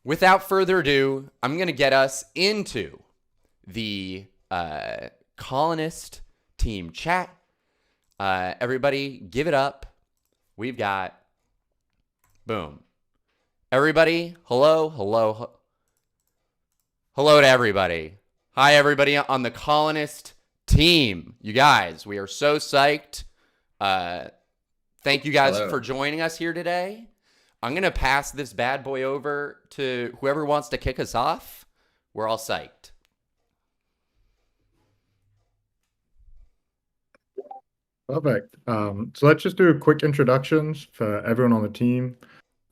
without further ado, I'm going to get us into the Colonist team chat. Everybody, give it up. We've got, boom. Everybody, hello to everybody. Hi, everybody on the Colonist team. You guys, we are so psyched. Thank you guys for joining us here today. I'm going to pass this bad boy over to whoever wants to kick us off. We're all psyched. Perfect. So let's just do a quick introductions for everyone on the team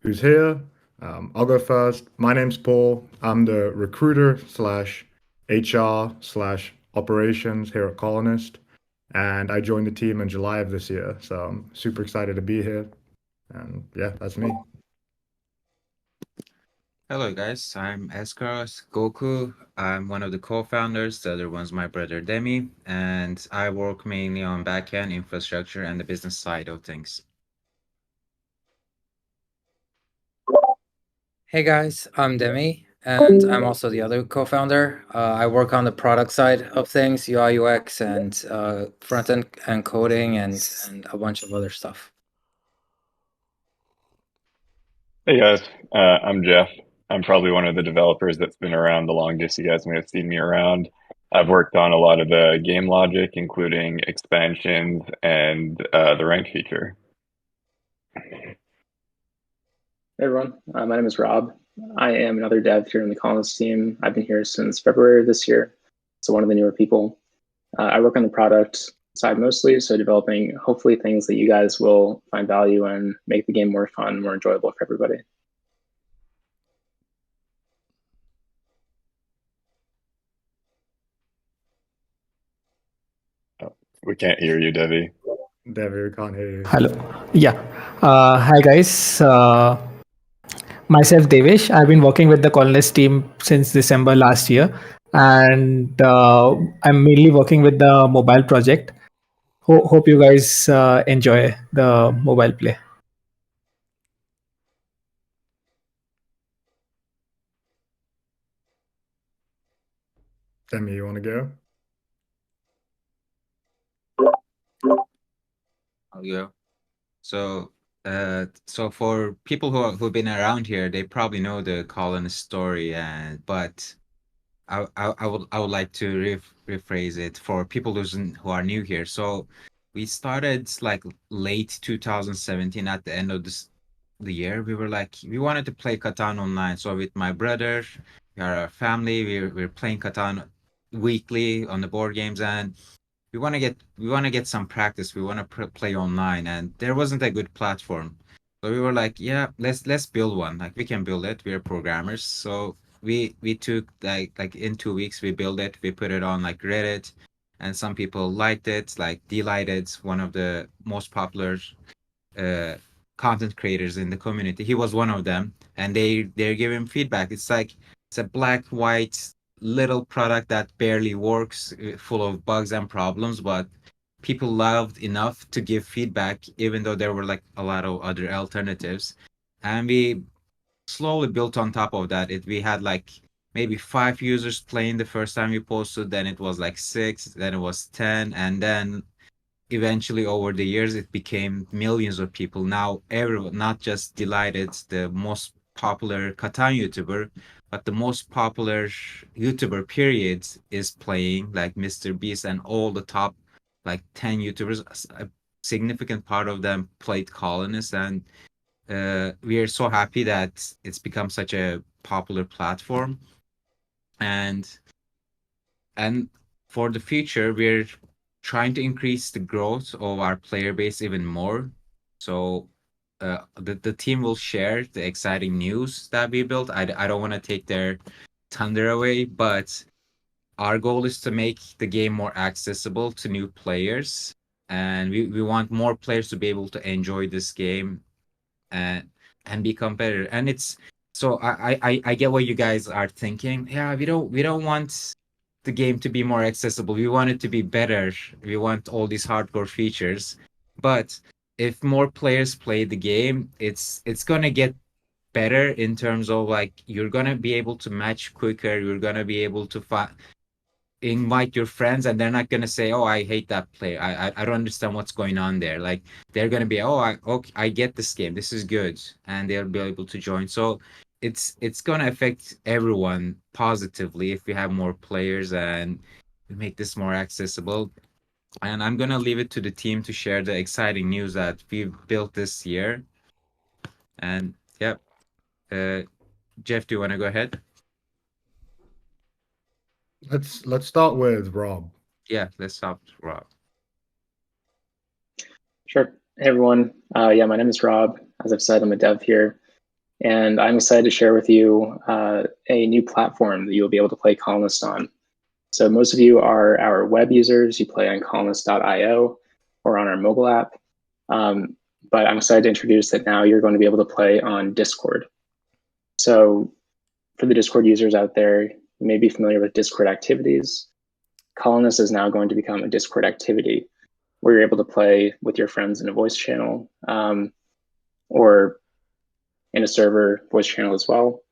who's here. I'll go first. My name's Paul. I'm the recruiter slash HR slash operations here at Colonist. And I joined the team in July of this year. So I'm super excited to be here. And yeah, that's me. Hello guys, I'm Eskaros Goku. I'm one of the co-founders. The other one's my brother Demi, and I work mainly on backend infrastructure and the business side of things. Hey guys, I'm Demi, and I'm also the other co-founder. I work on the product side of things, UI, UX, and front-end and coding, and a bunch of other stuff. Hey guys, I'm Jeff. I'm probably one of the developers that's been around the longest. You guys may have seen me around. I've worked on a lot of the game logic, including expansions and the rank feature. Hey everyone, my name is Rob. I am another dev here in the Colonist team. I've been here since February of this year, so one of the newer people. I work on the product side mostly, so developing hopefully things that you guys will find value and make the game more fun, more enjoyable for everybody. We can't hear you, Devi. Devi, we can't hear you. Hello. Yeah. Hi guys. Myself Devesh. I've been working with the Colonist team since December last year, and I'm mainly working with the mobile project. Hope you guys enjoy the mobile play. Demi, you want to go? I'll go. So for people who've been around here, they probably know the colonist story, but I would like to rephrase it for people who are new here. So we started like late 2017 at the end of the year. We were like, we wanted to play Catan online. So with my brother, we are a family. We're playing Catan weekly on the board games, and we want to get some practice. We want to play online, and there wasn't a good platform. So we were like, yeah, let's build one. Like we can build it. We're programmers. So we took like in 2 weeks we built it. We put it on like Reddit, and some people liked it. Like Delighted, one of the most popular content creators in the community, he was one of them, and they're giving feedback. It's like it's a black white little product that barely works, full of bugs and problems, but people loved enough to give feedback, even though there were like a lot of other alternatives. And we slowly built on top of that. We had like maybe 5 users playing the first time we posted, then it was like 6, then it was 10, and then eventually over the years it became millions of people. Now everyone, not just Delighted, the most popular Catan YouTuber, but the most popular YouTuber period is playing, like Mr. Beast and all the top like 10 YouTubers. A significant part of them played Colonist, and we are so happy that it's become such a popular platform. And for the future, we're trying to increase the growth of our player base even more. So the team will share the exciting news that we built. I don't want to take their thunder away, but our goal is to make the game more accessible to new players, and we want more players to be able to enjoy this game and be competitive. And it's so I get what you guys are thinking. Yeah, we don't want the game to be more accessible. We want it to be better. We want all these hardcore features. But if more players play the game, it's gonna get better in terms of like you're gonna be able to match quicker. You're gonna be able to invite your friends, and they're not gonna say, "Oh, I hate that player. I don't understand what's going on there." Like they're gonna be, "Oh, I get this game. This is good," and they'll be able to join. So it's gonna affect everyone positively if we have more players and we make this more accessible. And I'm gonna leave it to the team to share the exciting news that we've built this year. And yeah, Jeff, do you want to go ahead? Let's start with Rob. Yeah, let's stop, Rob. Sure. Hey, everyone. Yeah, my name is Rob. As I've said, I'm a dev here. And I'm excited to share with you a new platform that you'll be able to play Colonist on. So most of you are our web users. You play on colonist.io or on our mobile app. But I'm excited to introduce that now you're going to be able to play on Discord. So for the Discord users out there, you may be familiar with Discord activities. Colonist is now going to become a Discord activity where you're able to play with your friends in a voice channel or in a server voice channel as well.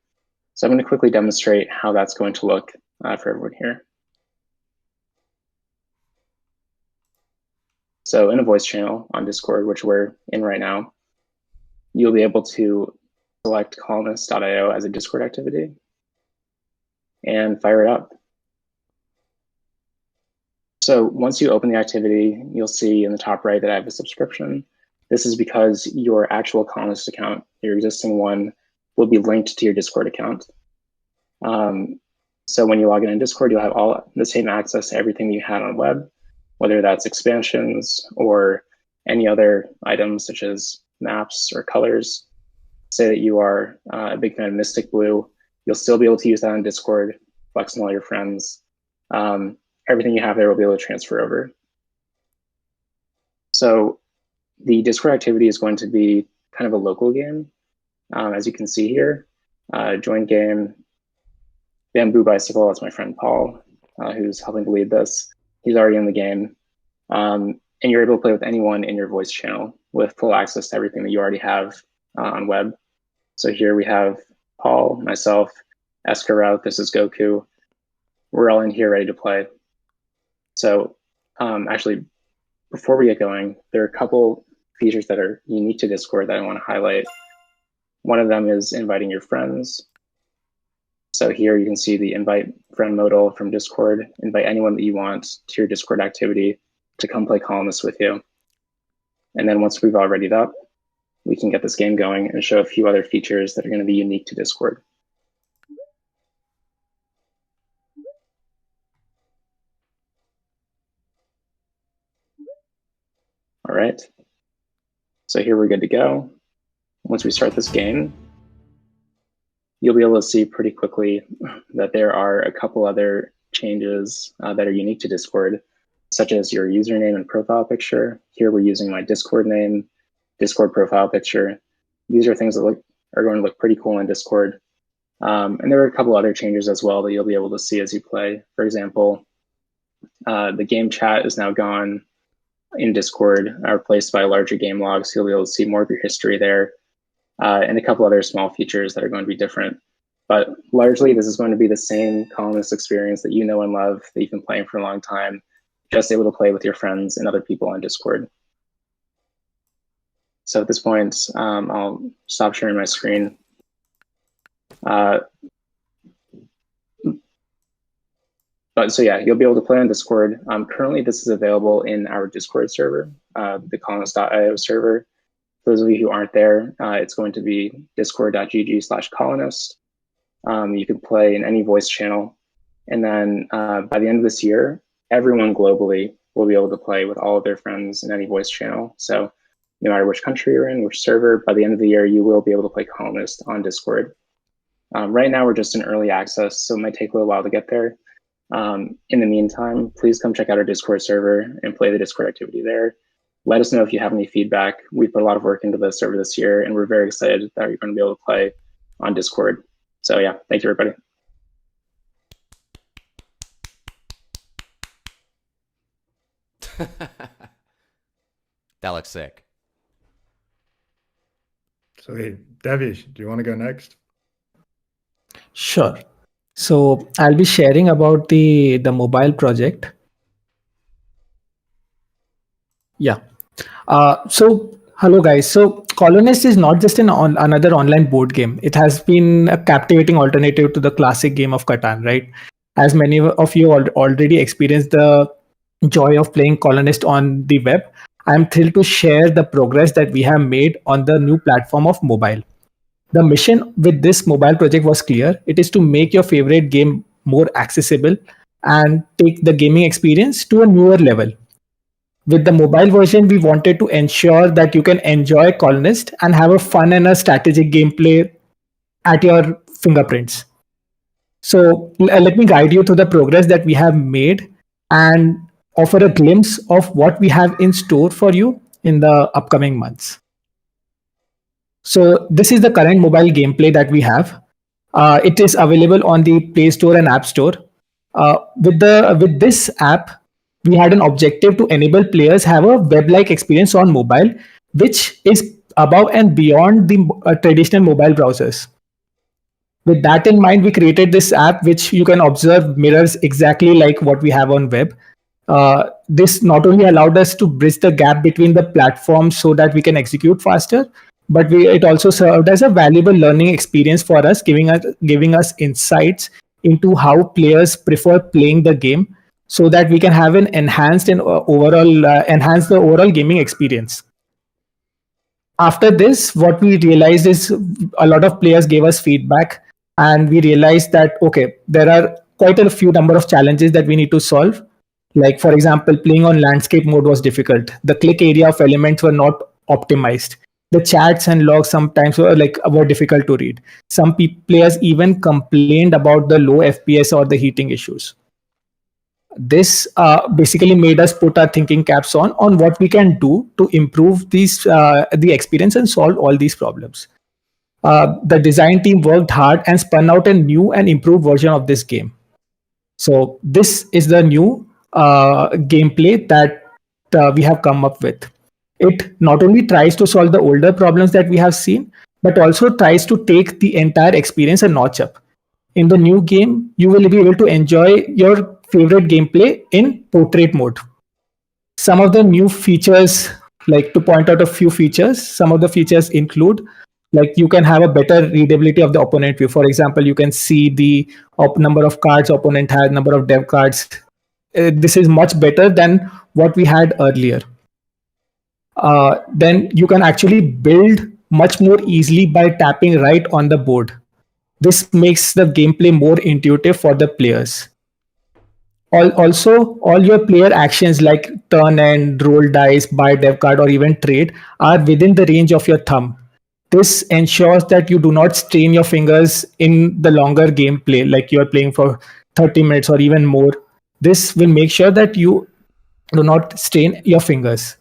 So I'm going to quickly demonstrate how that's going to look for everyone here. So in a voice channel on Discord, which we're in right now, you'll be able to select colonist.io as a Discord activity and fire it up. So once you open the activity, you'll see in the top right that I have a subscription. This is because your actual Colonist account, your existing one, will be linked to your Discord account. So when you log in Discord, you'll have all the same access to everything you had on web, whether that's expansions or any other items such as maps or colors. Say that you are a big fan of Mystic Blue, you'll still be able to use that on Discord, flex on all your friends. Everything you have there will be able to transfer over. So the Discord activity is going to be kind of a local game. As you can see here, join game, Bamboo Bicycle, that's my friend Paul, who's helping to lead this. He's already in the game. And you're able to play with anyone in your voice channel with full access to everything that you already have on web. So here we have Paul, myself, Escarout, this is Goku. We're all in here ready to play. So actually, before we get going, there are a couple features that are unique to Discord that I want to highlight. One of them is inviting your friends. So here you can see the invite friend modal from Discord. Invite anyone that you want to your Discord activity to come play Colonist with you. And then once we've all readied up, we can get this game going and show a few other features that are going to be unique to Discord. All right. So here we're good to go. Once we start this game, you'll be able to see pretty quickly that there are a couple other changes that are unique to Discord, such as your username and profile picture. Here we're using my Discord name, Discord profile picture. These are things that are going to look pretty cool in Discord. And there are a couple other changes as well that you'll be able to see as you play. For example, the game chat is now gone in Discord, replaced by a larger game log, so you'll be able to see more of your history there, and a couple other small features that are going to be different. But largely, this is going to be the same Colonist experience that you know and love, that you've been playing for a long time, just able to play with your friends and other people on Discord. So at this point, I'll stop sharing my screen. But so yeah, you'll be able to play on Discord. Currently, this is available in our Discord server, the colonist.io server. For those of you who aren't there, it's going to be discord.gg/colonist. You can play in any voice channel. And then by the end of this year, everyone globally will be able to play with all of their friends in any voice channel. So no matter which country you're in, which server, by the end of the year, you will be able to play Colonist on Discord. Right now, we're just in early access, so it might take a little while to get there. In the meantime, please come check out our Discord server and play the Discord activity there. Let us know if you have any feedback. We put a lot of work into the server this year, and we're very excited that you're going to be able to play on Discord. So yeah, thank you, everybody. That looks sick. So, hey, Devish, do you want to go next? Sure. So I'll be sharing about the mobile project. Yeah. So hello guys. So Colonist is not just another online board game. It has been a captivating alternative to the classic game of Catan, right? As many of you already experienced the joy of playing Colonist on the web, I'm thrilled to share the progress that we have made on the new platform of mobile. The mission with this mobile project was clear. It is to make your favorite game more accessible and take the gaming experience to a newer level. With the mobile version, we wanted to ensure that you can enjoy Colonist and have a fun and a strategic gameplay at your fingerprints. So let me guide you through the progress that we have made and offer a glimpse of what we have in store for you in the upcoming months. So this is the current mobile gameplay that we have. It is available on the Play Store and App Store. With this app, we had an objective to enable players have a web-like experience on mobile, which is above and beyond the traditional mobile browsers. With that in mind, we created this app which you can observe mirrors exactly like what we have on web. This not only allowed us to bridge the gap between the platforms so that we can execute faster, but it also served as a valuable learning experience for us, giving us insights into how players prefer playing the game, so that we can have an enhanced and enhance the overall gaming experience. After this, what we realized is a lot of players gave us feedback, and we realized that okay, there are quite a few number of challenges that we need to solve. Like for example, playing on landscape mode was difficult. The click area of elements were not optimized. The chats and logs sometimes were difficult to read. Some players even complained about the low FPS or the heating issues. This basically made us put our thinking caps on what we can do to improve the experience and solve all these problems. The design team worked hard and spun out a new and improved version of this game. So this is the new gameplay that we have come up with. It not only tries to solve the older problems that we have seen, but also tries to take the entire experience a notch up. In the new game, you will be able to enjoy your favorite gameplay in portrait mode. Some of the new features, like to point out a few features, some of the features include like you can have a better readability of the opponent view. For example, you can see the number of cards opponent had, number of dev cards. This is much better than what we had earlier. Then you can actually build much more easily by tapping right on the board. This makes the gameplay more intuitive for the players. Also, all your player actions like turn and roll dice, buy dev card, or even trade are within the range of your thumb. This ensures that you do not strain your fingers in the longer gameplay, like you are playing for 30 minutes or even more. This will make sure that you do not strain your fingers.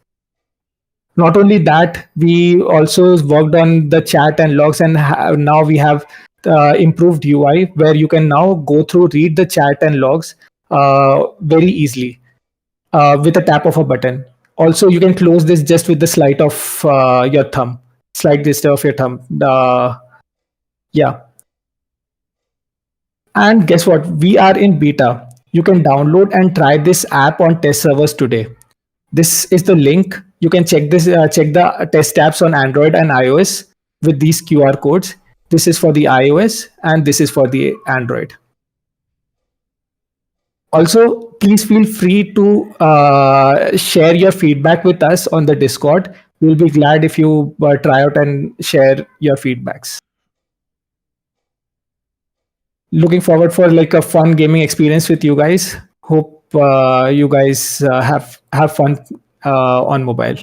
Not only that, we also worked on the chat and logs, and now we have improved UI where you can now go through, read the chat and logs very easily with a tap of a button. Also, you can close this just with the slide of your thumb. Slide this of your thumb. Yeah. And guess what? We are in beta. You can download and try this app on test servers today. This is the link. You can check the test apps on Android and iOS with these QR codes. This is for the iOS and this is for the Android. Also, please feel free to share your feedback with us on the Discord. We'll be glad if you try out and share your feedbacks. Looking forward for like a fun gaming experience with you guys. Hope you guys have fun on mobile.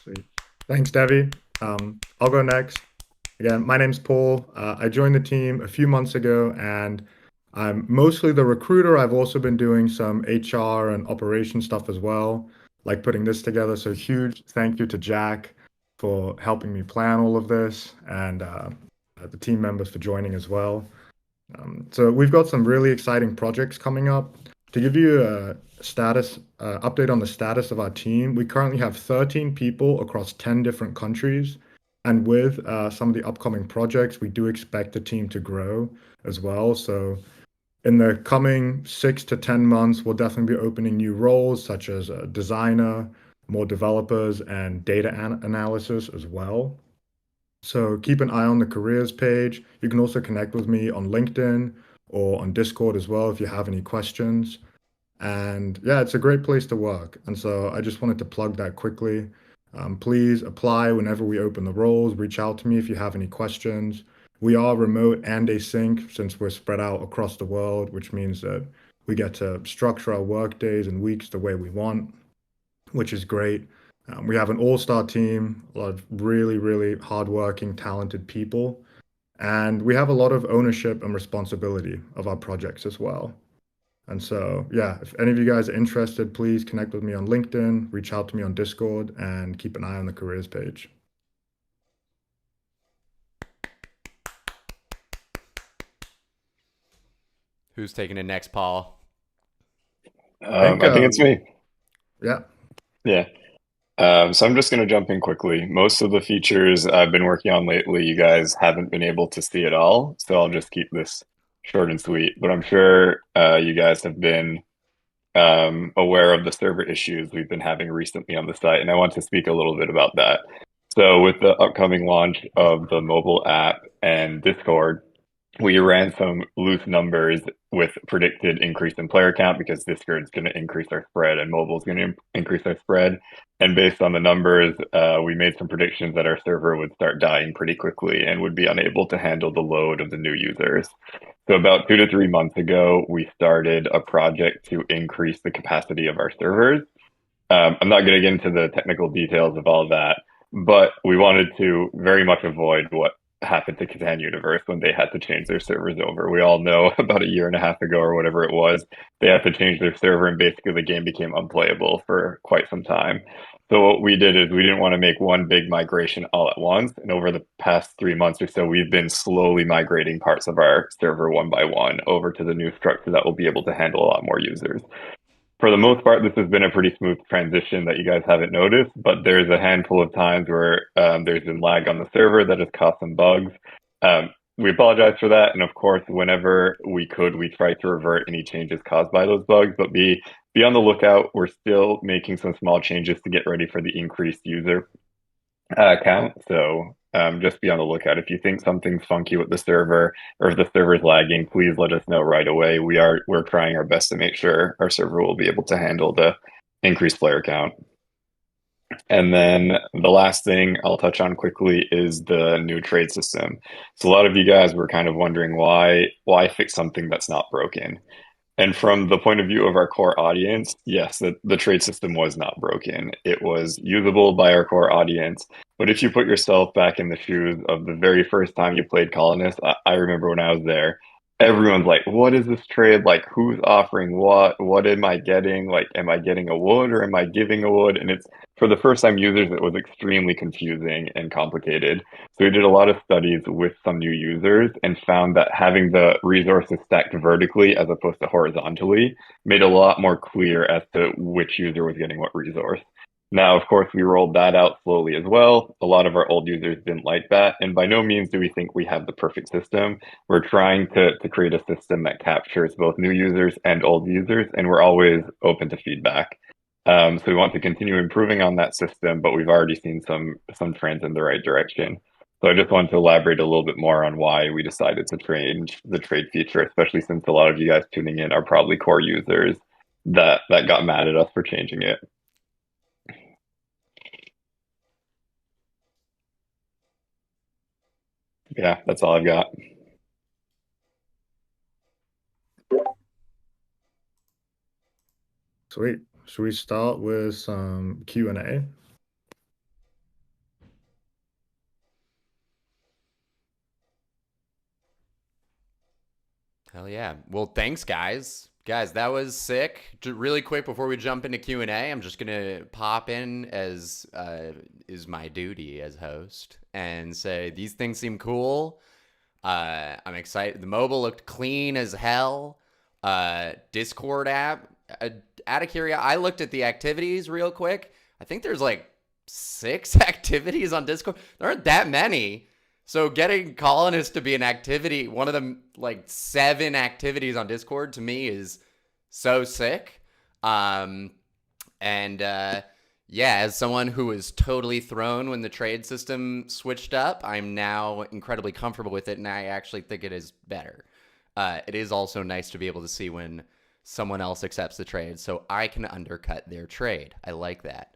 Sweet. Thanks, Devi. I'll go next. Again, my name's Paul. I joined the team a few months ago, and I'm mostly the recruiter. I've also been doing some HR and operation stuff as well, like putting this together. So huge thank you to Jack for helping me plan all of this, and the team members for joining as well. So we've got some really exciting projects coming up. to give you a status update on the status of our team, we currently have 13 people across 10 different countries. And with some of the upcoming projects, we do expect the team to grow as well. So in the coming 6 to 10 months, we'll definitely be opening new roles such as a designer, more developers, and data analysis as well. So keep an eye on the careers page. You can also connect with me on LinkedIn or on Discord as well if you have any questions. And yeah, it's a great place to work. And so I just wanted to plug that quickly. Please apply whenever we open the roles. Reach out to me if you have any questions. We are remote and async since we're spread out across the world, which means that we get to structure our work days and weeks the way we want, which is great. We have an all-star team, a lot of really, really hardworking, talented people, and we have a lot of ownership and responsibility of our projects as well. And so, yeah, if any of you guys are interested, please connect with me on LinkedIn, reach out to me on Discord, and keep an eye on the careers page. Who's taking it next, Paul? I think it's me. Yeah. Yeah. So I'm just going to jump in quickly. Most of the features I've been working on lately, you guys haven't been able to see at all. So I'll just keep this short and sweet. But I'm sure you guys have been aware of the server issues we've been having recently on the site. And I want to speak a little bit about that. So with the upcoming launch of the mobile app and Discord, we ran some loose numbers with predicted increase in player count because Discord is going to increase our spread and mobile is going to increase our spread. And based on the numbers, we made some predictions that our server would start dying pretty quickly and would be unable to handle the load of the new users. So about 2 to 3 months ago, we started a project to increase the capacity of our servers. I'm not going to get into the technical details of all of that, but we wanted to very much avoid what happened to Catan Universe when they had to change their servers over. We all know about a year and a half ago or whatever it was, they had to change their server and basically the game became unplayable for quite some time. So what we did is we didn't want to make one big migration all at once. And over the past 3 months or so, we've been slowly migrating parts of our server one by one over to the new structure that will be able to handle a lot more users. For the most part, this has been a pretty smooth transition that you guys haven't noticed, but there's a handful of times where there's been lag on the server that has caused some bugs. We apologize for that, and of course, whenever we could, we try to revert any changes caused by those bugs, but be on the lookout. We're still making some small changes to get ready for the increased user count. So just be on the lookout. If you think something's funky with the server or if the server's lagging, please let us know right away. We're trying our best to make sure our server will be able to handle the increased player count. And then the last thing I'll touch on quickly is the new trade system. So a lot of you guys were kind of wondering why fix something that's not broken. And from the point of view of our core audience, yes, the trade system was not broken. It was usable by our core audience. But if you put yourself back in the shoes of the very first time you played Colonist, I remember when I was there, everyone's like, what is this trade? Like, who's offering what? What am I getting? Like, am I getting a wood or am I giving a wood? And it's for the first time users, it was extremely confusing and complicated. So we did a lot of studies with some new users and found that having the resources stacked vertically as opposed to horizontally made a lot more clear as to which user was getting what resource. Now, of course, we rolled that out slowly as well. A lot of our old users didn't like that. And by no means do we think we have the perfect system. We're trying to create a system that captures both new users and old users, and we're always open to feedback. So we want to continue improving on that system, but we've already seen some trends in the right direction. So I just wanted to elaborate a little bit more on why we decided to change the trade feature, especially since a lot of you guys tuning in are probably core users that got mad at us for changing it. Yeah, that's all I've got. Sweet. Should we start with some Q&A? Hell yeah. Well, thanks, guys. Guys, that was sick. Really quick before we jump into Q&A, I'm just going to pop in as is my duty as host and say these things seem cool. I'm excited. The mobile looked clean as hell. Discord app. Out of curiosity, I looked at the activities real quick. I think there's like 6 activities on Discord. There aren't that many. So getting Colonist to be an activity, one of them like 7 activities on Discord, to me is so sick. Yeah, as someone who was totally thrown when the trade system switched up, I'm now incredibly comfortable with it, and I actually think it is better. It is also nice to be able to see when someone else accepts the trade, so I can undercut their trade. I like that.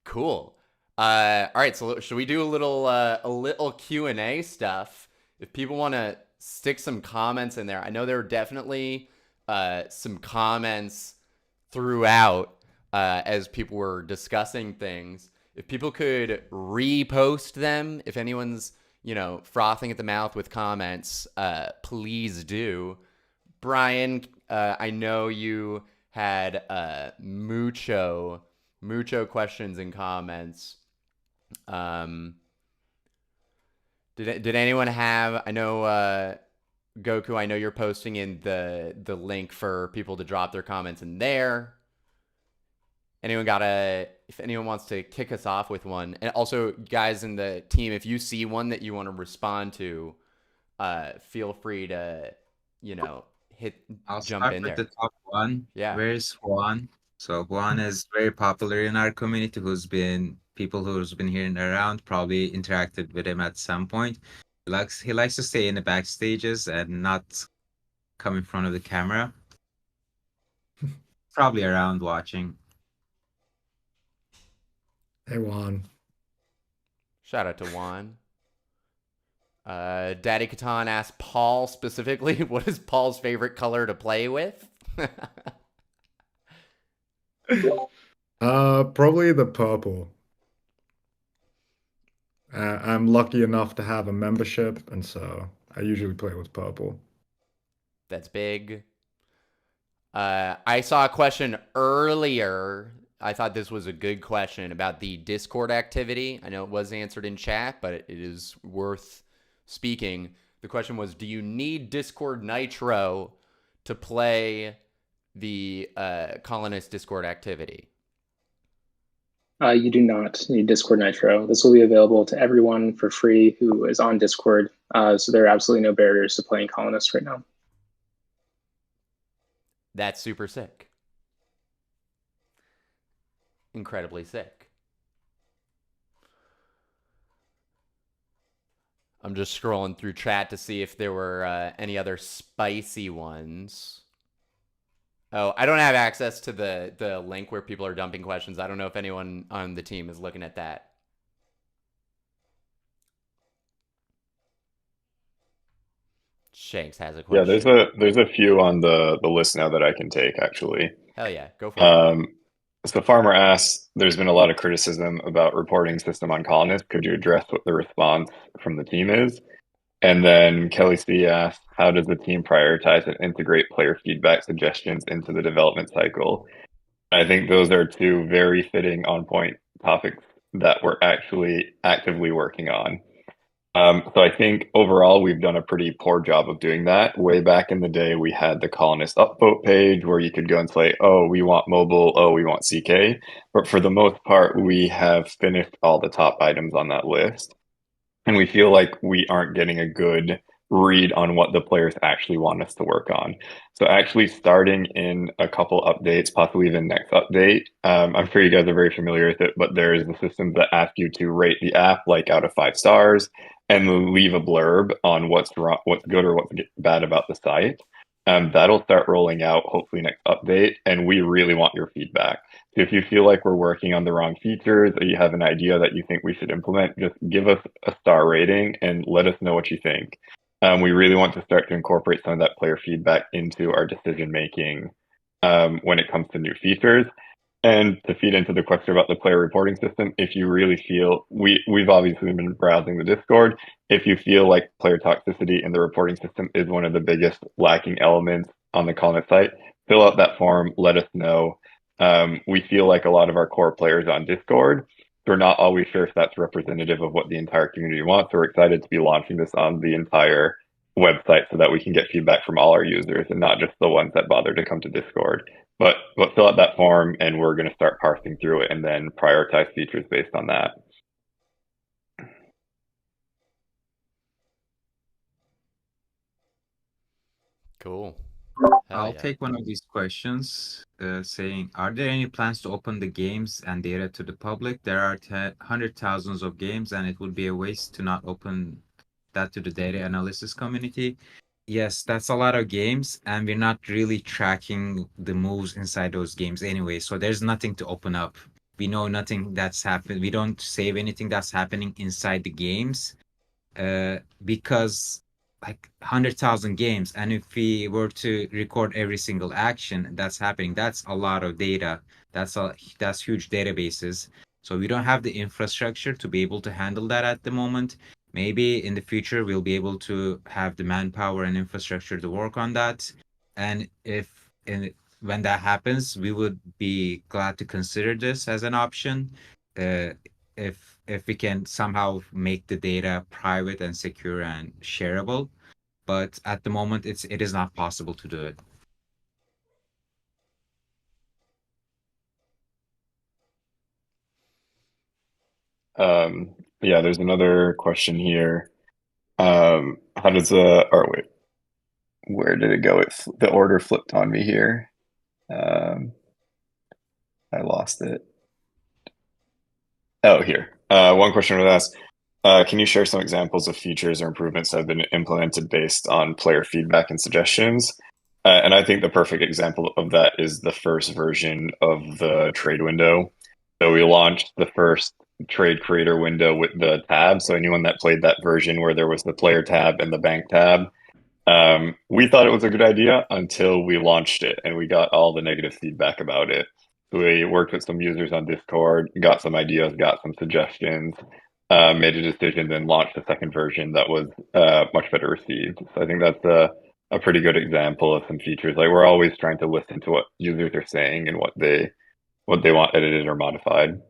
Cool. All right, so should we do a little Q&A stuff? If people want to stick some comments in there, I know there are definitely some comments throughout as people were discussing things. If people could repost them, if anyone's frothing at the mouth with comments, please do. Brian, I know you had mucho questions and comments. Did anyone have? I know Goku. I know you're posting in the link for people to drop their comments in there. If anyone wants to kick us off with one, and also guys in the team, if you see one that you want to respond to, feel free to, I'll jump start in with there. the top one. Yeah. Where's Juan? So Juan is very popular in our community, people who's been here and around, probably interacted with him at some point. He likes to stay in the backstages and not come in front of the camera. Probably around watching. Hey, Juan. Shout out to Juan. Daddy Catan asked Paul specifically, what is Paul's favorite color to play with? Probably the purple. I'm lucky enough to have a membership, and so I usually play with purple. That's big. I saw a question earlier. I thought this was a good question about the Discord activity. I know it was answered in chat, but it is worth speaking. The question was, do you need Discord Nitro to play the Colonist Discord activity? You do not need Discord Nitro. This will be available to everyone for free who is on Discord. So there are absolutely no barriers to playing Colonist right now. That's super sick. Incredibly sick. I'm just scrolling through chat to see if there were any other spicy ones. Oh, I don't have access to the link where people are dumping questions. I don't know if anyone on the team is looking at that. Shanks has a question. Yeah, there's a few on the list now that I can take, actually. Hell yeah, go for it. So Farmer asks, there's been a lot of criticism about reporting system on Colonist. Could you address what the response from the team is? And then Kelly C asks, how does the team prioritize and integrate player feedback suggestions into the development cycle? I think those are 2 very fitting on point topics that we're actually actively working on. So I think overall we've done a pretty poor job of doing that. Way back in the day, we had the Colonist upvote page where you could go and say, oh, we want mobile, oh, we want CK. But for the most part, we have finished all the top items on that list. And we feel like we aren't getting a good read on what the players actually want us to work on. So actually starting in a couple updates, possibly even next update, I'm sure you guys are very familiar with it, but there's a system that asks you to rate the app like out of 5 stars and leave a blurb on what's wrong, what's good or what's bad about the site. That'll start rolling out hopefully next update, and we really want your feedback. So if you feel like we're working on the wrong features or you have an idea that you think we should implement, just give us a star rating and let us know what you think. We really want to start to incorporate some of that player feedback into our decision making when it comes to new features. And to feed into the question about the player reporting system, if you really feel, we've obviously been browsing the Discord. If you feel like player toxicity in the reporting system is one of the biggest lacking elements on the Colonist site, fill out that form, let us know. We feel like a lot of our core players on Discord, we're not always sure if that's representative of what the entire community wants. So we're excited to be launching this on the entire website so that we can get feedback from all our users and not just the ones that bother to come to Discord. But fill out that form, and we're going to start parsing through it and then prioritize features based on that. Cool. I'll take one of these questions saying, are there any plans to open the games and data to the public? There are hundred thousands of games, and it would be a waste to not open that to the data analysis community. Yes, that's a lot of games, and we're not really tracking the moves inside those games anyway. So there's nothing to open up. We know nothing that's happened. We don't save anything that's happening inside the games because like 100,000 games. And if we were to record every single action that's happening, that's a lot of data. That's huge databases. So we don't have the infrastructure to be able to handle that at the moment. Maybe in the future, we'll be able to have the manpower and infrastructure to work on that. And when that happens, we would be glad to consider this as an option. If we can somehow make the data private and secure and shareable, but at the moment it is not possible to do it. Yeah, there's another question here. How does where did it go? The order flipped on me here. I lost it. Oh, here. One question was asked. Can you share some examples of features or improvements that have been implemented based on player feedback and suggestions? And I think the perfect example of that is the first version of the trade window. So we launched the first trade creator window with the tab. So anyone that played that version where there was the player tab and the bank tab, we thought it was a good idea until we launched it and we got all the negative feedback about it. We worked with some users on Discord, got some ideas, got some suggestions, made a decision, then launched the second version that was much better received. So I think that's a pretty good example of some features. Like we're always trying to listen to what users are saying and what they want edited or modified.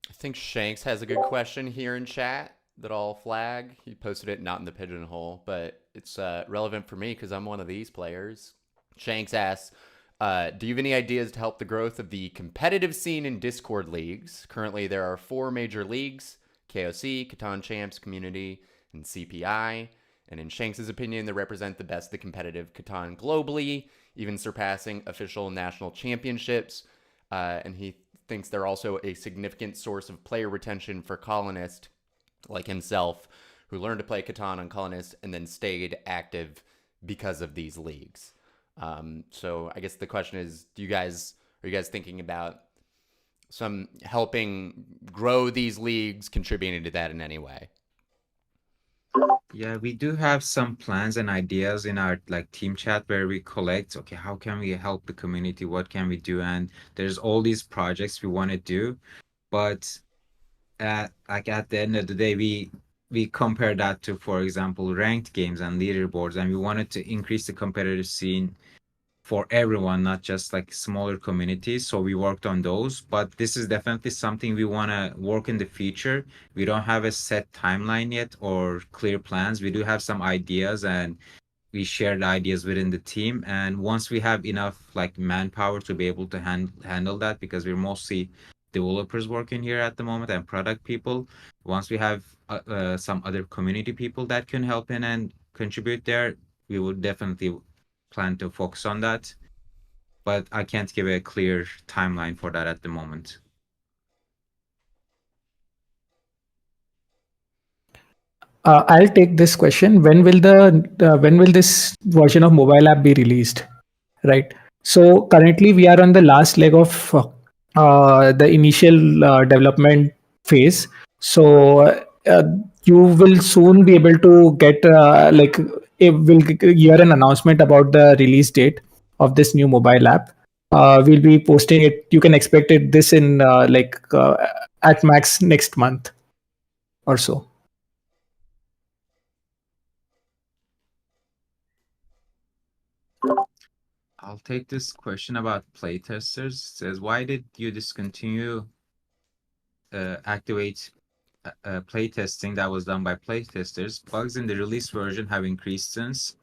I think Shanks has a good question here in chat that I'll flag. He posted it not in the pigeonhole, but it's relevant for me because I'm one of these players. Shanks asks, do you have any ideas to help the growth of the competitive scene in Discord leagues? Currently, there are 4 major leagues: KOC, Catan Champs, Community, and CPI. And in Shanks' opinion, they represent the best of the competitive Catan globally, even surpassing official national championships. And he thinks they're also a significant source of player retention for Colonist, like himself, who learned to play Catan on Colonist and then stayed active because of these leagues. So I guess the question is, are you guys thinking about some helping grow these leagues, contributing to that in any way? Yeah, we do have some plans and ideas in our team chat where we collect, okay, how can we help the community? What can we do? And there's all these projects we want to do, but at the end of the day, we compare that to, for example, ranked games and leaderboards, and we wanted to increase the competitive scene for everyone, not just smaller communities. So we worked on those, but this is definitely something we want to work in the future. We don't have a set timeline yet or clear plans. We do have some ideas, and we share the ideas within the team. And once we have enough manpower to be able to handle that, because we're mostly developers working here at the moment and product people, once we have some other community people that can help in and contribute there, we would definitely plan to focus on that, but I can't give a clear timeline for that at the moment. I'll take this question. When will this version of mobile app be released? Right. So currently we are on the last leg of the initial development phase. So you will soon be able to get we'll hear an announcement about the release date of this new mobile app. We'll be posting it. You can expect this in at max next month or so. I'll take this question about playtesters. It says, why did you discontinue activate playtesting that was done by playtesters? Bugs in the release version have increased since.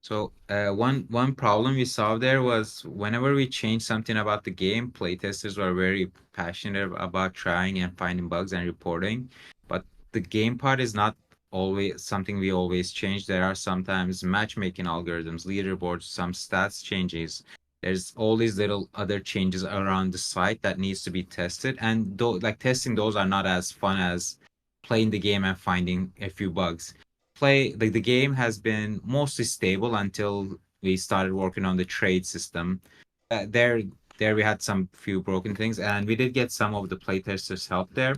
So one problem we saw there was whenever we changed something about the game, playtesters were very passionate about trying and finding bugs and reporting. But the game part is not always something we always change. There are sometimes matchmaking algorithms, leaderboards, some stats changes. There's all these little other changes around the site that needs to be tested. And like testing those are not as fun as playing the game and finding a few bugs. The game has been mostly stable until we started working on the trade system. There we had some few broken things, and we did get some of the playtesters help there.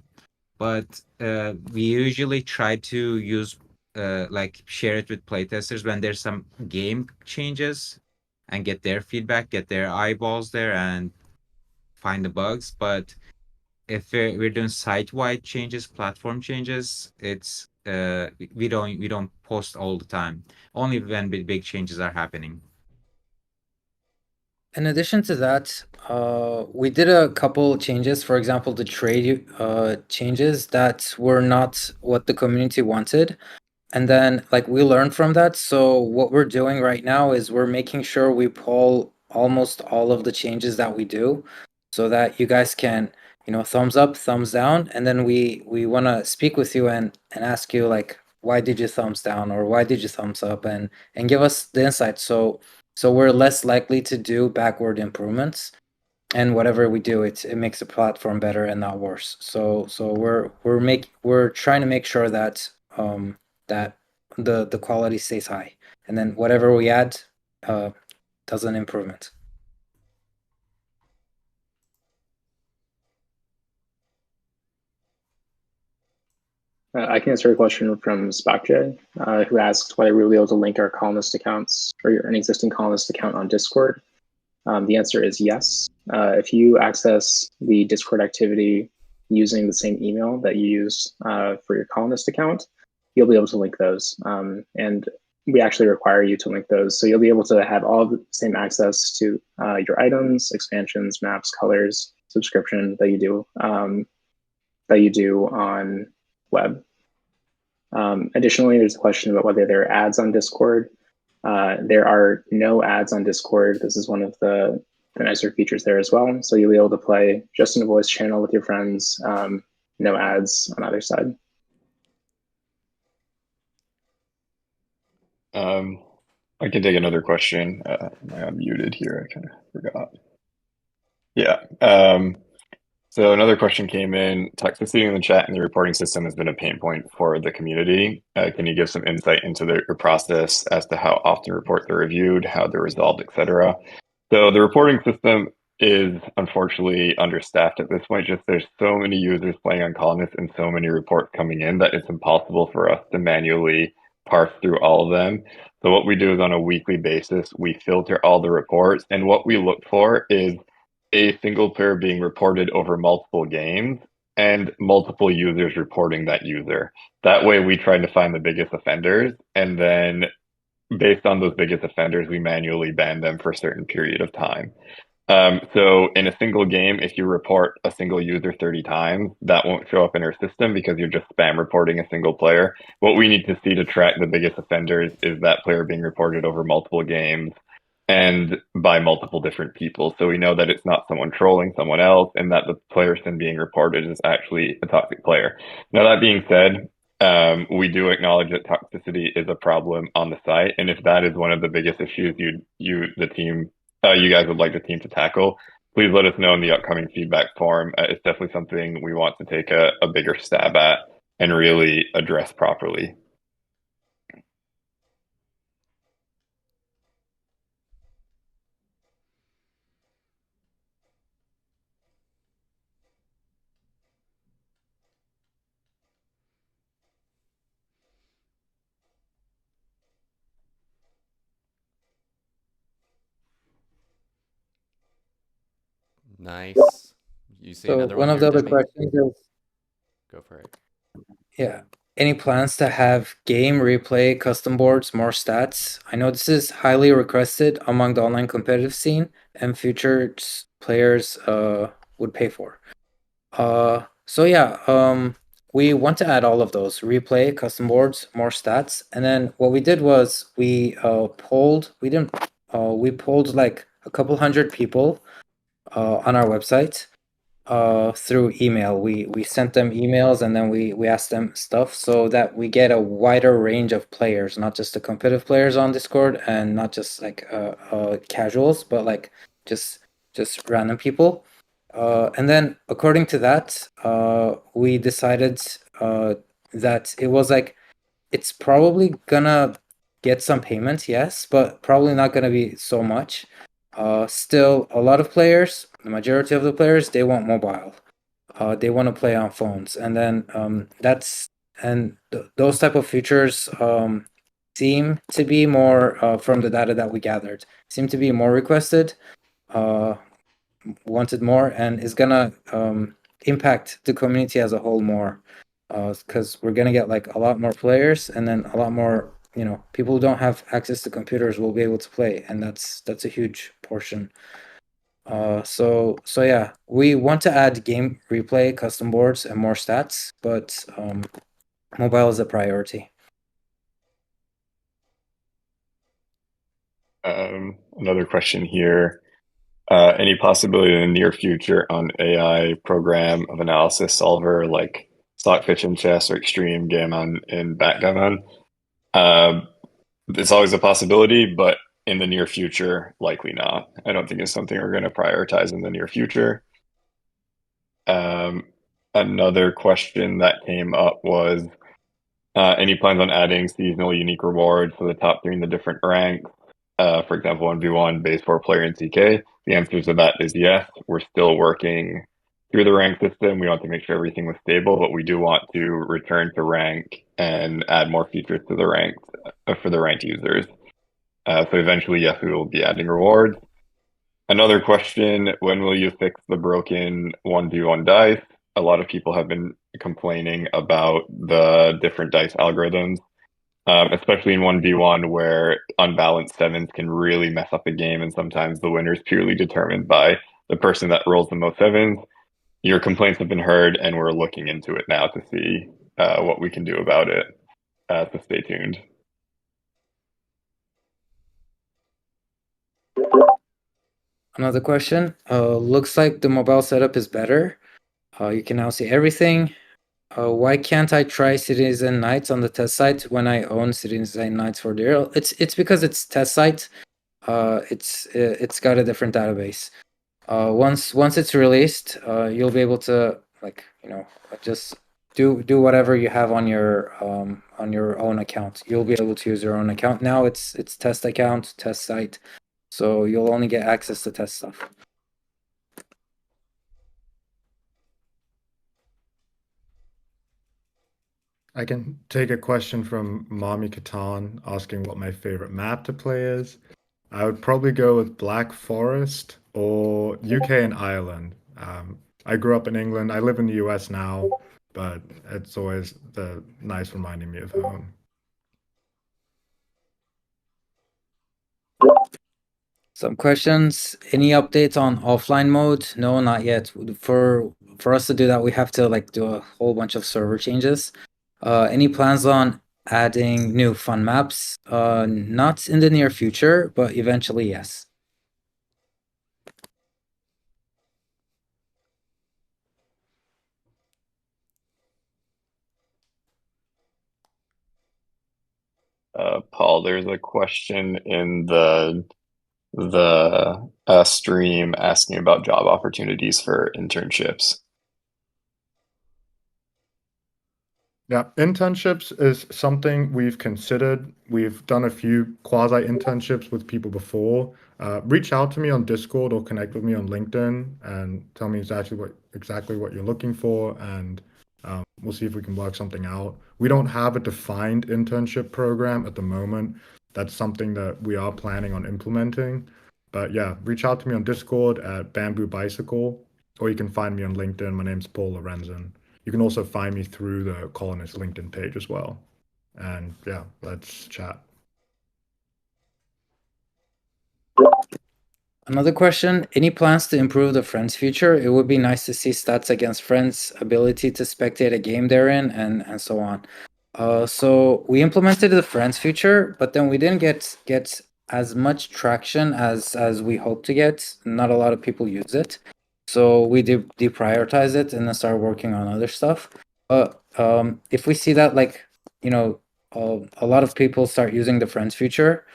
But we usually try to use like share it with playtesters when there's some game changes and get their feedback, get their eyeballs there, and find the bugs. But if we're doing site-wide changes, platform changes, it's we don't post all the time. Only when big changes are happening. In addition to that, we did a couple changes. For example, the trade changes that were not what the community wanted. And then like we learned from that. So what we're doing right now is we're making sure we pull almost all of the changes that we do so that you guys can, thumbs up, thumbs down. And then we want to speak with you and ask you like, why did you thumbs down or why did you thumbs up and give us the insight. So we're less likely to do backward improvements, and whatever we do, it makes the platform better and not worse. So we're trying to make sure that that the quality stays high, and then whatever we add does an improvement. I can answer a question from SpocJ, who asked whether we will be able to link our columnist accounts or an existing columnist account on Discord. The answer is yes. If you access the Discord activity using the same email that you use for your columnist account, you'll be able to link those. And we actually require you to link those. So you'll be able to have all the same access to your items, expansions, maps, colors, subscription that you do on web. Additionally, there's a question about whether there are ads on Discord. There are no ads on Discord. This is one of the nicer features there as well. So you'll be able to play just in a voice channel with your friends, no ads on either side. I can take another question. I'm muted here. I kind of forgot. Yeah. So another question came in. Toxicity in the chat and the reporting system has been a pain point for the community. Can you give some insight into your process as to how often reports are reviewed, how they're resolved, etc.? So the reporting system is unfortunately understaffed at this point. Just there's so many users playing on Colonist and so many reports coming in that it's impossible for us to manually parse through all of them. So what we do is on a weekly basis, we filter all the reports, and what we look for is a single player being reported over multiple games and multiple users reporting that user. That way we try to find the biggest offenders, and then based on those biggest offenders, we manually ban them for a certain period of time. So in a single game, if you report a single user 30 times, that won't show up in our system because you're just spam reporting a single player. What we need to see to track the biggest offenders is that player being reported over multiple games and by multiple different people. So we know that it's not someone trolling someone else and that the person being reported is actually a toxic player. Now, that being said, we do acknowledge that toxicity is a problem on the site. And if that is one of the biggest issues you guys would like the team to tackle, please let us know in the upcoming feedback form. It's definitely something we want to take a bigger stab at and really address properly. Nice. You see So another one of there, the other Demi? questions is, Go for it. yeah, any plans to have game replay, custom boards, more stats? I know this is highly requested among the online competitive scene, and future players would pay for. So yeah, we want to add all of those: replay, custom boards, more stats. And then what we did was we polled. We polled like a couple hundred people on our website through email. We sent them emails, and then we asked them stuff so that we get a wider range of players, not just the competitive players on Discord, and not just like casuals, but like just random people. And then according to that, we decided that it was like it's probably gonna get some payment, yes, but probably not gonna be so much. Still, a lot of players, the majority of the players, they want mobile. They want to play on phones, and then those type of features seem to be more from the data that we gathered, seem to be more requested, wanted more, and is gonna impact the community as a whole more, because we're gonna get like a lot more players, and then a lot more people who don't have access to computers will be able to play, and that's a huge portion. So yeah, we want to add game replay, custom boards, and more stats, but mobile is a priority. Another question here. Any possibility in the near future on AI program of analysis solver like Stockfish in chess or Extreme Gammon in backgammon? It's always a possibility, but in the near future, likely not. I don't think it's something we're going to prioritize in the near future. Another question that came up was any plans on adding seasonal unique rewards for the top three in the different ranks? For example, 1v1 base 4 player in CK. The answer to that is yes. We're still working through the rank system. We want to make sure everything was stable, but we do want to return to rank and add more features to the rank for the ranked users. So eventually, yes, we will be adding rewards. Another question, when will you fix the broken 1v1 dice? A lot of people have been complaining about the different dice algorithms, especially in 1v1 where unbalanced sevens can really mess up a game, and sometimes the winner is purely determined by the person that rolls the most sevens. Your complaints have been heard, and we're looking into it now to see what we can do about it. So stay tuned. Another question. Looks like the mobile setup is better. You can now see everything. Why can't I try Citizen Knights on the test site when I own Citizen Knights for real? It's because it's test site. It's got a different database. Once it's released, you'll be able to just do whatever you have on your own account. You'll be able to use your own account now. It's test account, test site, so you'll only get access to test stuff. I can take a question from Mommy Katan asking what my favorite map to play is. I would probably go with Black Forest or UK and Ireland. I grew up in England. I live in the US now, but it's always nice reminding me of home. Some questions. Any updates on offline mode? No, not yet. For us to do that, we have to like do a whole bunch of server changes. Any plans on adding new fun maps? Not in the near future, but eventually, yes. Paul, there's a question in the stream asking about job opportunities for internships. Yeah, internships is something we've considered. We've done a few quasi internships with people before. Reach out to me on Discord or connect with me on LinkedIn and tell me exactly what you're looking for, and we'll see if we can work something out. We don't have a defined internship program at the moment. That's something that we are planning on implementing. But yeah, reach out to me on Discord at Bamboo Bicycle, or you can find me on LinkedIn. My name's Paul Lorenzen. You can also find me through the Colonist LinkedIn page as well. And yeah, let's chat. Another question, any plans to improve the friends feature? It would be nice to see stats against friends, ability to spectate a game they're in, and so on. So we implemented the friends feature, but then we didn't get as much traction as we hoped to get. Not a lot of people use it. So we deprioritize it and then start working on other stuff. But if we see that a lot of people start using the friends feature,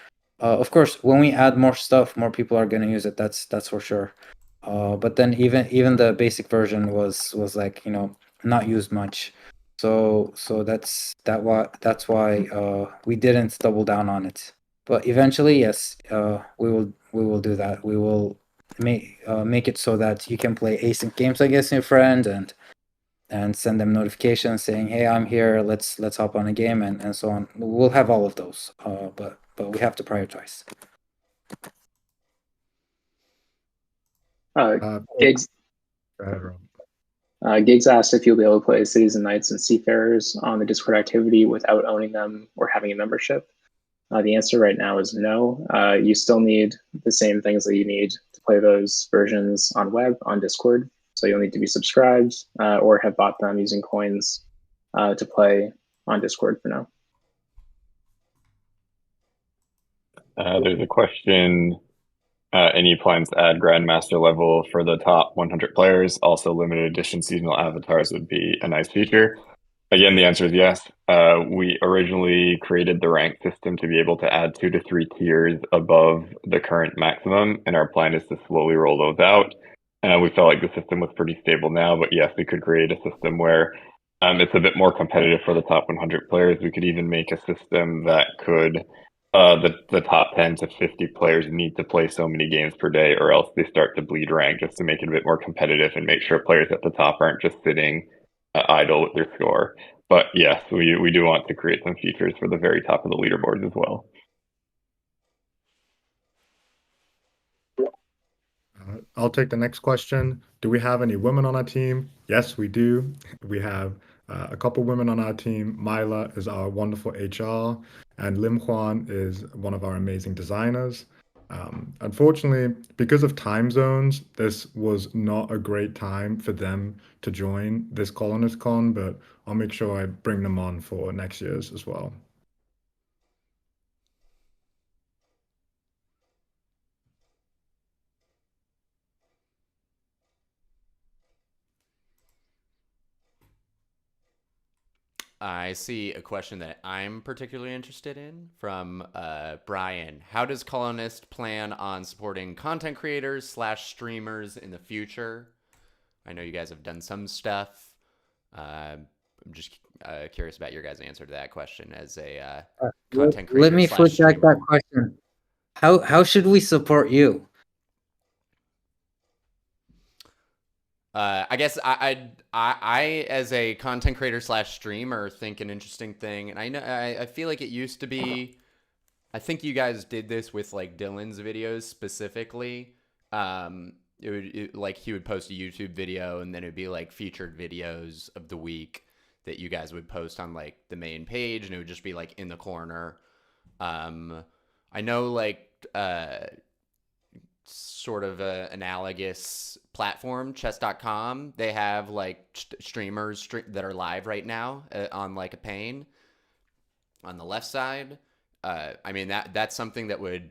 of course, when we add more stuff, more people are going to use it. That's for sure. But then even the basic version was like not used much. So that's why we didn't double down on it. But eventually, yes, we will do that. We will make it so that you can play async games against your friend and send them notifications saying, "Hey, I'm here. Let's hop on a game," and so on. We'll have all of those. But we have to prioritize. Gigs. Go ahead, Rob. Gigs asked if you'll be able to play Cities and Knights and Seafarers on the Discord activity without owning them or having a membership. The answer right now is no. You still need the same things that you need to play those versions on web, on Discord. So you'll need to be subscribed or have bought them using coins to play on Discord for now. There's a question. Any plans to add Grandmaster level for the top 100 players? Also, limited edition seasonal avatars would be a nice feature. Again, the answer is yes. We originally created the rank system to be able to add 2 to 3 tiers above the current maximum, and our plan is to slowly roll those out. We felt like the system was pretty stable now, but yes, we could create a system where it's a bit more competitive for the top 100 players. We could even make a system that could the top 10 to 50 players need to play so many games per day, or else they start to bleed rank, just to make it a bit more competitive and make sure players at the top aren't just sitting idle with their score. But yes, we do want to create some features for the very top of the leaderboards as well. I'll take the next question. Do we have any women on our team? Yes, we do. We have a couple women on our team. Myla is our wonderful HR, and Lim Huan is one of our amazing designers. Unfortunately, because of time zones, this was not a great time for them to join this Colonist Con, but I'll make sure I bring them on for next year's as well. I see a question that I'm particularly interested in from Brian. How does Colonist plan on supporting content creators / streamers in the future? I know you guys have done some stuff. I'm just curious about your guys' answer to that question as a content creator. Let me flip back that question. How should we support you? I guess I as a content creator / streamer think an interesting thing, and I feel like it used to be. I think you guys did this with like Dylan's videos specifically. Like he would post a YouTube video, and then it'd be like featured videos of the week that you guys would post on like the main page, and it would just be like in the corner. I know like sort of a analogous platform, chess.com, they have like streamers that are live right now on like a pane on the left side. I mean, that's something that would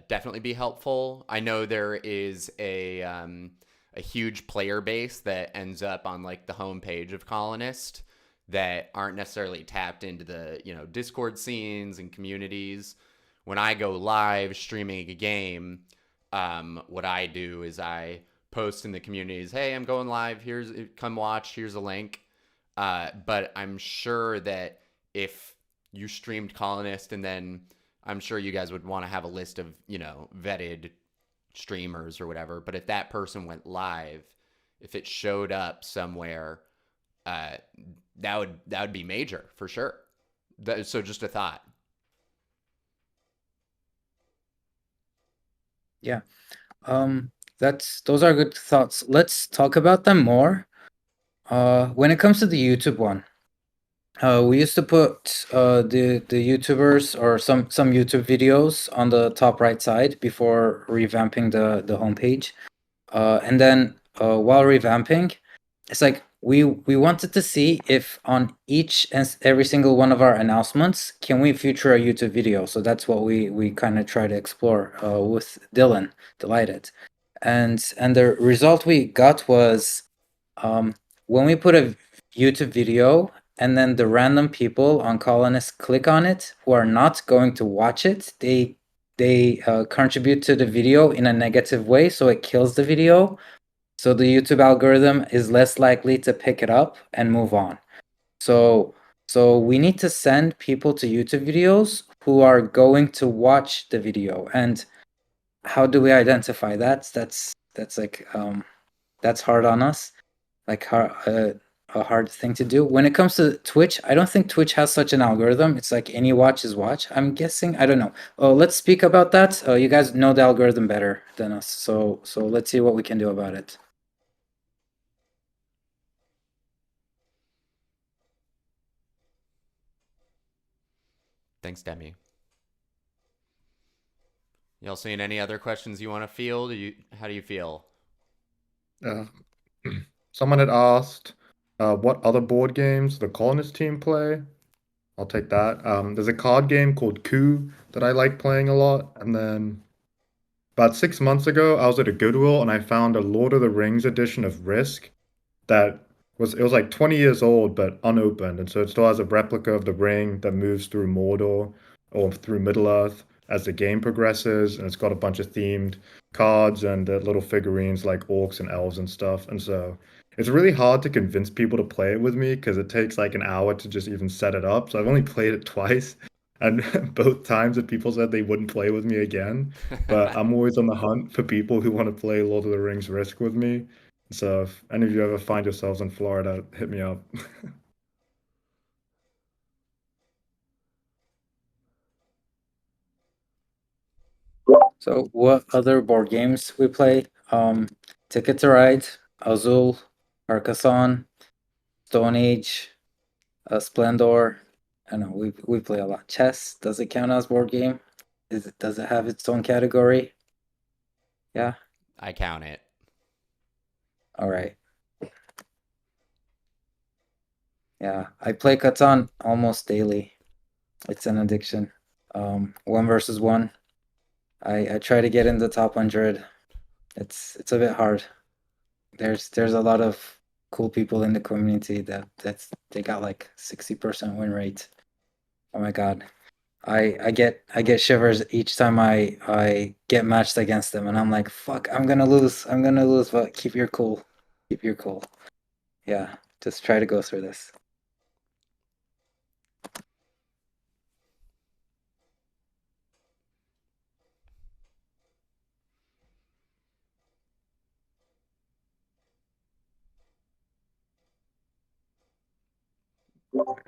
definitely be helpful. I know there is a huge player base that ends up on like the homepage of Colonist that aren't necessarily tapped into the Discord scenes and communities. When I go live streaming a game, what I do is I post in the communities, hey, I'm going live, come watch, here's a link. But I'm sure that if you streamed Colonist, and then I'm sure you guys would want to have a list of vetted streamers or whatever, but if that person went live, if it showed up somewhere, that would be major for sure. So just a thought. Yeah. Those are good thoughts. Let's talk about them more. When it comes to the YouTube one, we used to put the YouTubers or some YouTube videos on the top right side before revamping the homepage, and then while revamping, it's like we wanted to see if on each and every single one of our announcements can we feature a YouTube video. So that's what we kind of try to explore with Dylan, Delighted, and the result we got was when we put a YouTube video and then the random people on Colonist click on it who are not going to watch it, they contribute to the video in a negative way, so it kills the video. So the YouTube algorithm is less likely to pick it up and move on. So we need to send people to YouTube videos who are going to watch the video. And how do we identify that? That's like that's hard on us. Like a hard thing to do. When it comes to Twitch, I don't think Twitch has such an algorithm. It's like any watch is watch. I'm guessing. I don't know. Let's speak about that. You guys know the algorithm better than us. So let's see what we can do about it. Thanks, Demi. Y'all seeing any other questions you want to field? How do you feel? Someone had asked what other board games the Colonist team play. I'll take that. There's a card game called Coup that I like playing a lot. And then about 6 months ago, I was at a Goodwill and I found a Lord of the Rings edition of Risk that was like 20 years old but unopened, and so it still has a replica of the ring that moves through Mordor or through Middle Earth as the game progresses, and it's got a bunch of themed cards and little figurines like orcs and elves and stuff. And so it's really hard to convince people to play it with me because it takes like an hour to just even set it up. So I've only played it twice, and both times that people said they wouldn't play with me again. But I'm always on the hunt for people who want to play Lord of the Rings Risk with me. So if any of you ever find yourselves in Florida, hit me up. So what other board games we play? Ticket to Ride, Azul, Carcassonne, Stone Age, Splendor. I don't know, we play a lot. Chess, does it count as board game? Does it have its own category? Yeah. I count it. All right. Yeah, I play Catan almost daily. It's an addiction. 1v1. I try to get in the top 100. It's a bit hard. There's a lot of cool people in the community they got like 60% win rate. Oh my god. I get shivers each time I get matched against them, and I'm like, fuck, I'm gonna lose, but keep your cool. Keep your cool. Yeah, just try to go through this.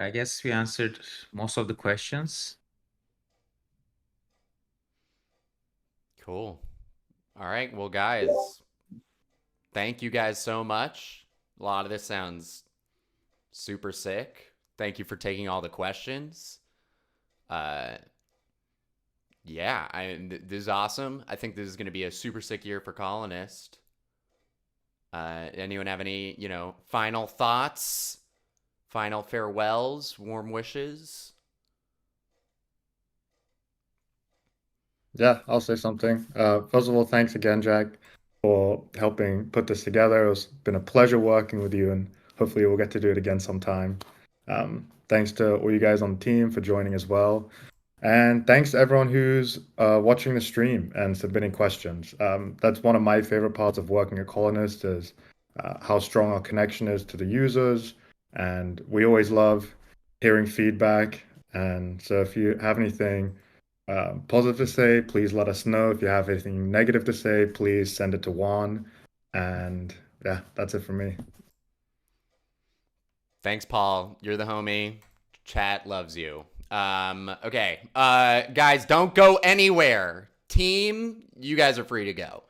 I guess we answered most of the questions. Cool. All right. Well, guys, thank you guys so much. A lot of this sounds super sick. Thank you for taking all the questions. Yeah, this is awesome. I think this is going to be a super sick year for Colonist. Anyone have any, final thoughts, final farewells, warm wishes? Yeah, I'll say something. First of all, thanks again, Jack, for helping put this together. It's been a pleasure working with you, and hopefully we'll get to do it again sometime. Thanks to all you guys on the team for joining as well. And thanks to everyone who's watching the stream and submitting questions. That's one of my favorite parts of working at Colonist is how strong our connection is to the users. And we always love hearing feedback. And so if you have anything positive to say, please let us know. If you have anything negative to say, please send it to Juan. And yeah, that's it for me. Thanks, Paul. You're the homie. Chat loves you. Okay. Guys, don't go anywhere. Team, you guys are free to go.